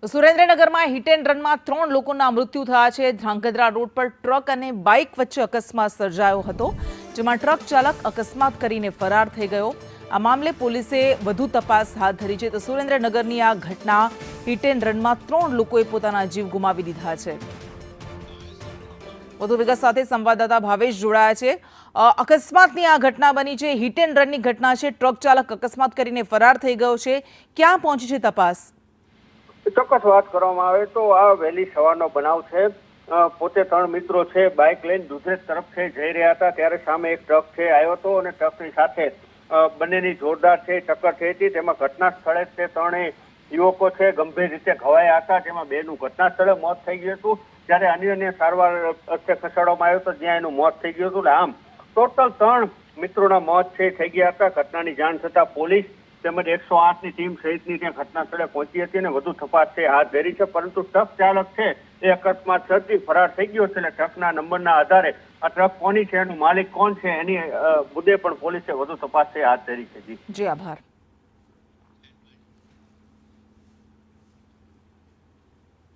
સુરેન્દ્રનગરમાં hit and રનમાં 3 લોકોના મૃત્યુ થયા છે। ધ્રાંગધ્રા રોડ પર ટ્રક અને બાઇક વચ્ચે અકસ્માત સર્જાયો હતો, જેમાં ટ્રક ચાલક અકસ્માત કરીને ફરાર થઈ ગયો। આ મામલે પોલીસે વધુ તપાસ હાથ ધરી છે। તો સુરેન્દ્રનગરની આ ઘટના હિટ એન્ડ રનમાં 3 લોકોએ પોતાના જીવ ગુમાવી દીધા છે। વધુ વિગત સાથે સંવાદદાતા ભાવેશ જોડાયા છે। અકસ્માતની આ ઘટના બની છે, હિટ એન્ડ રનની ઘટના છે। ટ્રક ચાલક અકસ્માત કરીને ફરાર થઈ ગયો છે। ક્યાં પહોંચી છે તપાસ? ચોક્કસ વાત કરવામાં આવે તો આ વહેલી સવારનો બનાવ છે। પોતે 3 મિત્રો છે, બાઇક લઈને દુધરેજ તરફ જઈ રહ્યા હતા, ત્યારે સામે એક ટ્રક છે આવ્યો હતો અને ટ્રકની સાથે બંનેની જોરદાર છે ટક્કર થઈ હતી। તેમાં ઘટના સ્થળે તે 3 યુવકો છે ગંભીર રીતે ઘવાયા હતા, જેમાં 2નું ઘટના સ્થળે મોત થઈ ગયું હતું, જ્યારે અન્યને સારવાર અર્થે ખસેડવામાં આવ્યો હતો, જ્યાં એનું મોત થઈ ગયું હતું। આમ ટોટલ 3 મિત્રોના મોત છે થઈ ગયા હતા। ઘટનાની જાણ થતાં પોલીસ તેમજ 108ની ટીમ સહિતની ત્યાં ઘટના સ્થળે પહોંચી હતી અને વધુ તપાસ છે હાથ ધરી છે। પરંતુ ટ્રક ચાલક છે એ અકસ્માત સર્જી ફરાર થઈ ગયો છે અને ટ્રકના નંબરના આધારે આ ટ્રક કોની છે, એનું માલિક કોણ છે, એની મુદ્દે પણ પોલીસે વધુ તપાસ છે હાથ ધરી છે। જી આભાર।